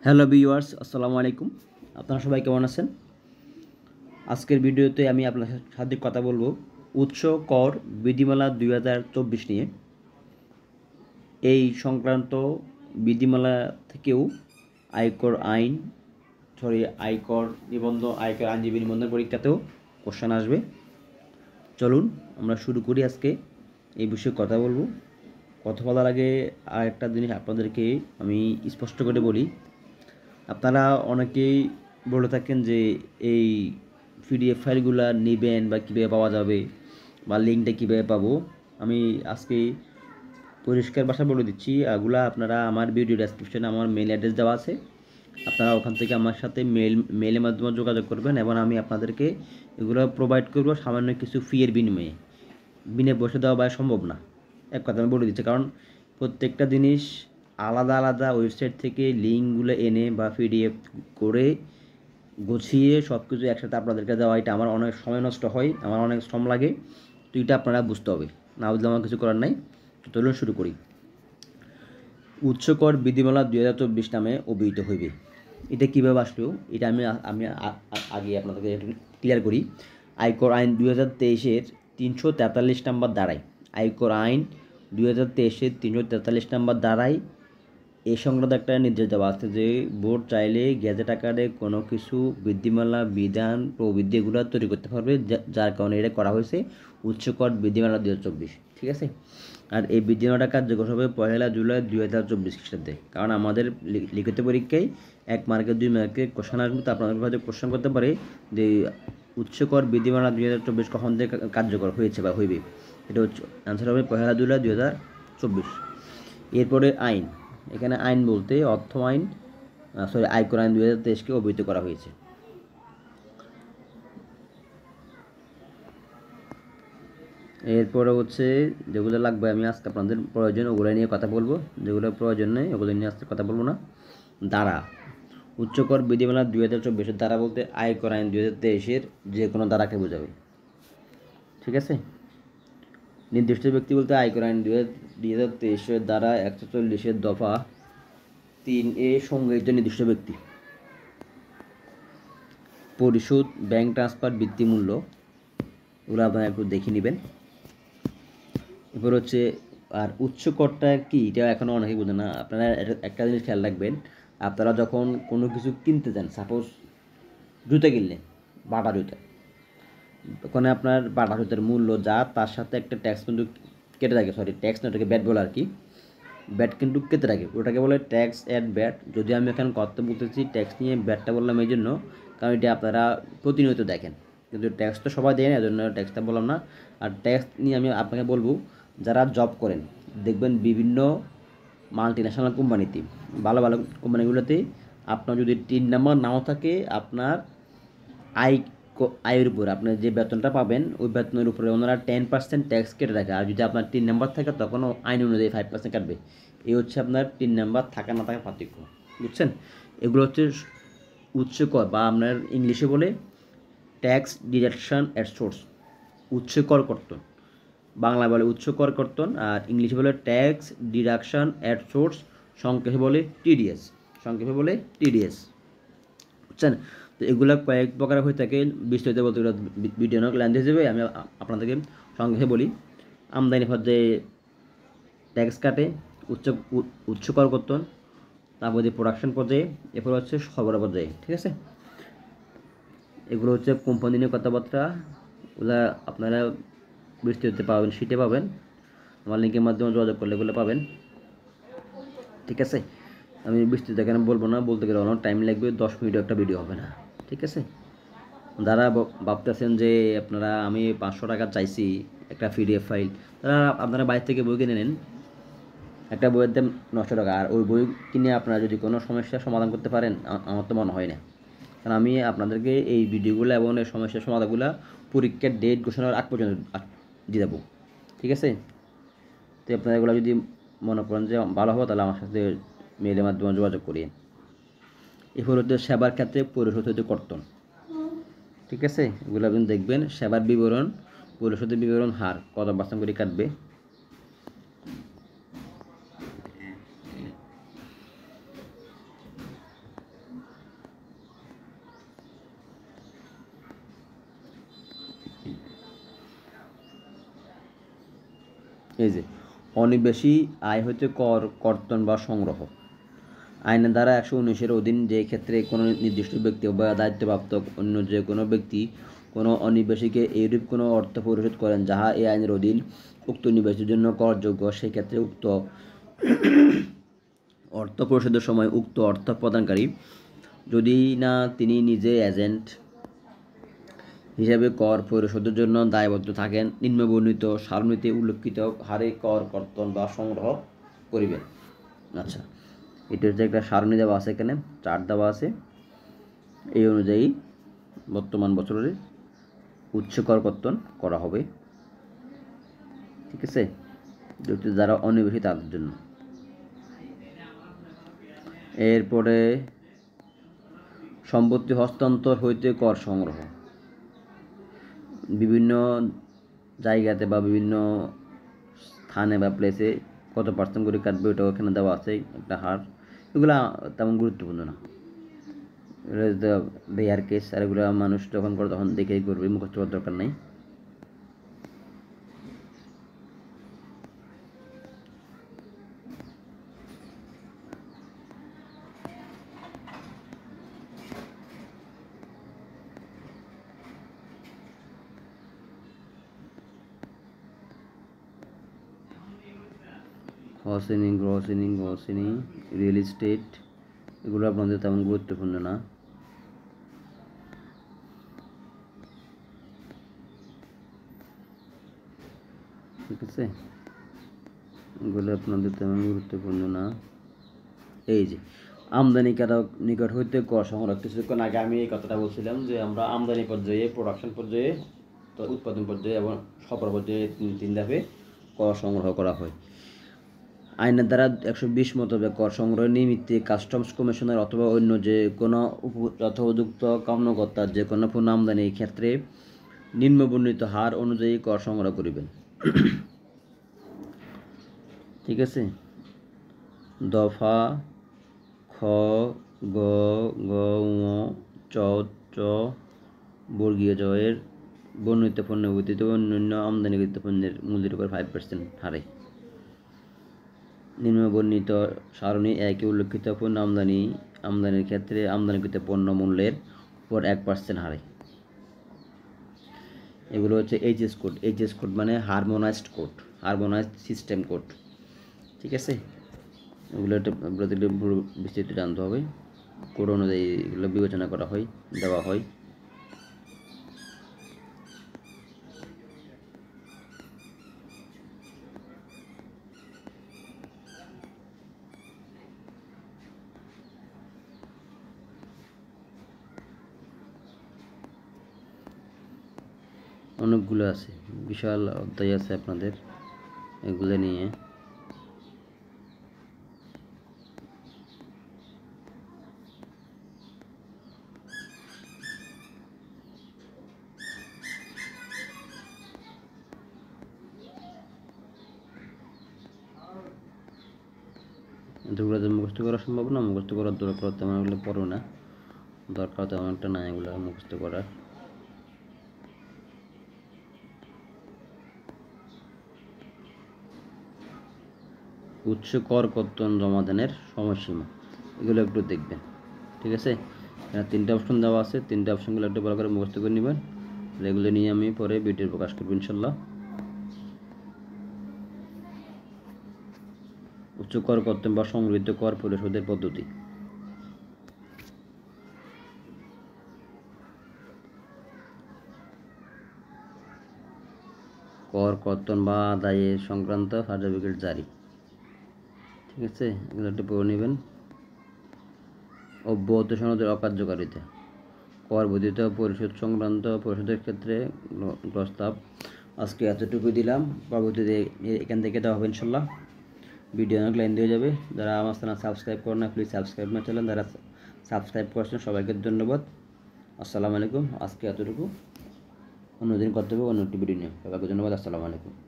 Hello viewers, আসসালামু আলাইকুম। আপনারা সবাই কেমন আছেন? আজকের ভিডিওতে আমি আপনার সাথে কথা বলবো উৎস কর বিধিমালা 2024 নিয়ে। এই সংক্রান্ত বিধিমালা থেকেও আয়কর আইন আয়কর নিবন্ধন, আয়কর আইনজীবী নিবন্ধন পরীক্ষাতেও কোশ্চেন আসবে। চলুন আমরা শুরু করি। আজকে এই বিষয়ে কথা বলবো। কথা বলার আগে আরেকটা জিনিস আপনাদেরকে আমি স্পষ্ট করে বলি। আপনারা অনেকেই বলে থাকেন যে এই পিডিএফ ফাইলগুলো নেবেন বা কীভাবে পাওয়া যাবে বা লিঙ্কটা কীভাবে পাবো। আমি আজকে পরিষ্কার ভাষা বলে দিচ্ছি, এগুলো আপনারা আমার ভিডিও ডেসক্রিপশনে আমার মেল অ্যাড্রেস দেওয়া আছে। আপনারা ওখান থেকে আমার সাথে মেলের মাধ্যমে যোগাযোগ করবেন এবং আমি আপনাদেরকে এগুলো প্রোভাইড করবো সামান্য কিছু ফিয়ের বিনিময়ে। বিনা পয়সা দেওয়া বা সম্ভব না, এক কথা আমি বলে দিচ্ছি। কারণ প্রত্যেকটা জিনিস আলাদা আলাদা ওয়েবসাইট থেকে লিঙ্কগুলো এনে বা পিডিএফ করে গুছিয়ে সব কিছু একসাথে আপনাদেরকে দেওয়া, এটা আমার অনেক সময় নষ্ট হয়, আমার অনেক শ্রম লাগে। তো এটা আপনারা বুঝতে হবে, না বুঝলে আমার কিছু করার নাই। তো চলুন শুরু করি। উৎসকর বিধিমালা 2024 নামে অভিহিত হইবে। এটা কীভাবে আসলো এটা আমি আগে আপনাদেরকে একটু ক্লিয়ার করি। আয়কর আইন 2023-এর 343 নম্বর দ্বারায়, আয়কর আইন 2023-এর 343 নম্বর দ্বারায় এই সংক্রান্ত একটা নির্দেশ দেওয়া আছে যে বোর্ড চাইলে গেজেট আকারে কোনো কিছু বিধিমালা, বিধান, প্রবিধি এগুলো তৈরি করতে পারবে, যার কারণে এটা করা হয়েছে উৎসকর বিধিমালা 2024। ঠিক আছে। আর এই বিধিমালাটা কার্যকর হবে 1 জুলাই 2024 খ্রিস্টাব্দে। কারণ আমাদের লিখিত পরীক্ষায় 1 মার্কে 2 মার্কে কোশ্চেন আসবে, তো আপনাদের হয়তো কোশ্চেন করতে পারে যে উৎসকর বিধিমালা 2024 কখন থেকে কার্যকর হয়েছে বা হইবে। এটা হচ্ছে অ্যান্সার হবে 1 জুলাই 2024। এরপরে আইন, এখানে আইন বলতে অর্থ আইন, আয়কর আইন 2023-কে অভিহিত করা হয়েছে। এরপরে হচ্ছে যেগুলো লাগবে, আমি আজকে আপনাদের প্রয়োজন ওগুলো নিয়ে কথা বলবো, যেগুলো প্রয়োজন নেই ওগুলো নিয়ে আজকে কথা বলবো না। ধারা, উচ্চকর বিধিমালা 2024-এর ধারা বলতে আয়কর আইন 2023-এর যে কোনো ধারাকে বোঝাবে। ঠিক আছে। নির্দিষ্ট ব্যক্তি বলতে আয়কর আইন 2023-এর ধারা 140-এর দফা 3A সংজ্ঞায়িত নির্দিষ্ট ব্যক্তি। পরিশোধ, ব্যাংক ট্রান্সফার, বৃত্তিমূল্য, ওগুলো আপনারা একটু দেখে নেবেন। এরপর হচ্ছে আর উচ্চকরটা কি, এটা এখনও অনেকেই বোঝে না। আপনারা একটা জিনিস খেয়াল রাখবেন, আপনারা যখন কোনো কিছু কিনতে যান, সাপোজ জুতা কিনলেন, বাটা জুতা, ওখানে আপনার বাটা জুতার মূল্য যা, তার সাথে একটা ট্যাক্স কিন্তু কেটে থাকে, ট্যাক্স না, ওটাকে ব্যাট বলে আর কি। ব্যাট কিন্তু কেটে থাকে, ওটাকে বলে ট্যাক্স অ্যাড ব্যাট। যদি আমি এখানে কথা বলতেছি ট্যাক্স নিয়ে, ব্যাটটা বললাম এই জন্য কারণ এটা আপনারা প্রতিনিয়ত দেখেন, কিন্তু ট্যাক্স তো সবাই দেয় না, এই জন্য ট্যাক্সটা বললাম না। আর ট্যাক্স নিয়ে আমি আপনাকে বলবো, যারা জব করেন দেখবেন বিভিন্ন মাল্টি ন্যাশনাল কোম্পানিতে, ভালো ভালো কোম্পানিগুলোতে আপনার যদি 3 নাম্বার নাও থাকে, আপনার আয়ের উপর আপনার যে বেতনটা পাবেন ওই বেতনের উপরে ওনারা 10% ট্যাক্স কেটে রাখে। আর যদি আপনার 3 নাম্বার থাকে তখনও আইন অনুযায়ী 5% কাটবে। এই হচ্ছে আপনার 3 নাম্বার থাকা না থাকার পার্থক্য, বুঝছেন? এগুলো হচ্ছে উচ্চ কর, বা আপনার ইংলিশে বলে ট্যাক্স ডিডাকশন অ্যাট সোর্স, উচ্চ কর কর্তন। বাংলা বলে উচ্চ কর কর্তন, আর ইংলিশে বলে ট্যাক্স ডিডাকশন অ্যাট সোর্স, সংক্ষেপে বলে টিডিএস, বুঝছেন? তো এগুলো কয়েক প্রকার হয়ে থাকে, বিস্তারিত বলতে গেলে ভিডিও অনেক লেন্থ হয়ে যাবে। আমি আপনাদেরকে সংক্ষেপে বলি। আমদানি পর্যায়ে ট্যাক্স কাটে, উচ্চ কর কর্তন, তারপর যে প্রোডাকশন পর্যায়ে, এরপর হচ্ছে সরবরাহ পর্যায়ে। ঠিক আছে। এগুলো হচ্ছে কোম্পানি নিয়ে কথাবার্তা, ওগুলো আপনারা বিস্তারিত পাবেন, শিটে পাবেন, আমার লিঙ্কের মাধ্যমে যোগাযোগ করলে এগুলো পাবেন। ঠিক আছে। আমি বিস্তারিত এখানে বলবো না, বলতে গেলে অনেক টাইম লাগবে, 10 মিনিটও একটা ভিডিও হবে না। ঠিক আছে। যারা ভাবতেছেন যে আপনারা আমি 500 টাকা চাইছি একটা পিডিএফ ফাইল, তারা আপনারা বাইরে থেকে বই কিনে নেন, একটা বইয়ের দাম 900 টাকা। আর ওই বই কিনে আপনারা যদি কোনো সমস্যার সমাধান করতে পারেন, আমার তো মনে হয় না। কারণ আমি আপনাদেরকে এই ভিডিওগুলো এবং এই সমস্যার সমাধানগুলো পরীক্ষার ডেট ঘোষণার আগ পর্যন্ত দিয়ে দেবো। ঠিক আছে। তো আপনারা এগুলো যদি মনে করেন যে ভালো হবে, তাহলে আমার সাথে মেইলের মাধ্যমে যোগাযোগ করিয়ে। এরপর হচ্ছে সেবার ক্ষেত্রে পরিশোধ হতে কর্তন। ঠিক আছে। এগুলো আপনি দেখবেন, সেবার বিবরণ, পরিশোধের বিবরণ, হার কত % করে কাটবে। এই যে অনিবেশী আয় হইতে কর কর্তন বা সংগ্রহ আইনের ধারা 119-এর অধীন যে ক্ষেত্রে কোনো নির্দিষ্ট ব্যক্তি বা দায়িত্বপ্রাপ্ত অন্য যে কোনো ব্যক্তি কোনো অনিবেশীকে এইরূপ কোনো অর্থ পরিশোধ করেন যাহা এই আইনের অধীন উক্ত নিবেশের জন্য করযোগ্য, সেই ক্ষেত্রে উক্ত অর্থ পরিশোধের সময় উক্ত অর্থ প্রদানকারী যদি না তিনি নিজে এজেন্ট হিসাবে কর পরিশোধের জন্য দায়বদ্ধ থাকেন, নিম্নবর্ণিত সারণীতে উল্লেখিত হারে কর কর্তন বা সংগ্রহ করিবেন। আচ্ছা, এটা হচ্ছে একটা সারণী দেওয়া আছে, এখানে চার্ট দেওয়া আছে। এই অনুযায়ী বর্তমান বছরে উচ্চ কর কর্তন করা হবে। ঠিক আছে, যারা অনিবেশী তাদের জন্য। এরপরে সম্পত্তি হস্তান্তর হইতে কর সংগ্রহ। বিভিন্ন জায়গাতে বা বিভিন্ন স্থানে বা প্লেসে কত পার্সেন্ট করে কাটবে ওটাও এখানে দেওয়া আছে একটা হার। এগুলা তেমন গুরুত্বপূর্ণ না, রেয়ার কেস, আর এগুলো মানুষ যখন করে তখন দেখেই করবে, মুখস্থ করার দরকার নাই। হসিনি, গ্রসিনি, রিয়েল এস্টেট, এগুলো আপনাদের তেমন গুরুত্বপূর্ণ না। ঠিক আছে, এগুলো আপনাদের তেমন গুরুত্বপূর্ণ না। এই যে আমদানিকারক নিকট হইতে কর সংগ্রহ। কিছুক্ষণ আগে আমি এই কথাটা বলছিলাম যে আমরা আমদানি পর্যায়ে, প্রোডাকশন পর্যায়ে, তো উৎপাদন পর্যায়ে এবং সফর পর্যায়ে তিন ধাপে কর সংগ্রহ করা হয়। আইনের ধারা 120 মোতাবেক কর সংগ্রহের নিমিত্তে কাস্টমস কমিশনার অথবা অন্য যে কোনো যথোপযুক্ত কর্মকর্তার যে কোনো পণ্য আমদানির ক্ষেত্রে নিম্নবর্ণিত হার অনুযায়ী কর সংগ্রহ করিবেন। ঠিক আছে, দফা খ, গ, ঘ, ঙ, চ, চ, বর্গীয় জ এর বর্ণিত পণ্য ব্যতীত অন্যান্য আমদানিকৃত পণ্যের মূল্যের উপর 5% হারে নিম্নবর্ণিত সারণী একে উল্লেখিত পণ্য আমদানির ক্ষেত্রে আমদানিকৃত পণ্য মূল্যের উপর 1% হারে। এগুলো হচ্ছে এইচএস কোড। এইচএস কোড মানে harmonised code, harmonised system code. ঠিক আছে, এগুলো বিস্তৃত জানতে হবে। কোড অনুযায়ী এগুলো বিবেচনা করা হয়, দেওয়া হয়। অনেকগুলো আছে, বিশাল অধ্যায় আছে আপনাদের এগুলো নিয়ে। এগুলো মুখস্থ করা সম্ভব না, মুখস্থ করার দরকার তেমন এগুলো পড়ো না, দরকার তেমন একটা না এগুলো মুখস্থ করার। উচ্চ কর কর্তন জমাদানের সময়সীমা, এগুলো একটু দেখবেন। ঠিক আছে, এখানে 3টা অপশন দেওয়া আছে, 3টা অপশনগুলো একটু ভালো করে মুখস্থ করে নেবেন। এগুলো নিয়ে আমি পরে ভিডিও প্রকাশ করব ইনশাল্লাহ। উচ্চ কর কর্তন বা সংগৃহীত কর পরিশোধের পদ্ধতি। কর কর্তন বা আদায়ের সংক্রান্ত সার্টিফিকেট জারি। ঠিক আছে, এগুলো একটু পড়ে নেবেন। অব্যাহত সনদের অকার্যকারিতা, কর বর্ধিত পরিশোধ সংক্রান্ত পরিশোধের ক্ষেত্রে প্রস্তাব। আজকে এতটুকু দিলাম, পরবর্তীতে এখান থেকে দেওয়া হবে ইনশাল্লাহ। ভিডিও অনেক লাইন দিয়ে যাবে। যারা আমার চ্যানেল সাবস্ক্রাইব করেন না, প্লিজ সাবস্ক্রাইব মাই চ্যানেল। যারা সাবস্ক্রাইব করেছেন সবাইকে ধন্যবাদ। আসসালামু আলাইকুম। আজকে এতটুকু, অন্যদিন করতে হবে অন্য একটি ভিডিও নিয়ে। সবাইকে ধন্যবাদ। আসসালামু আলাইকুম।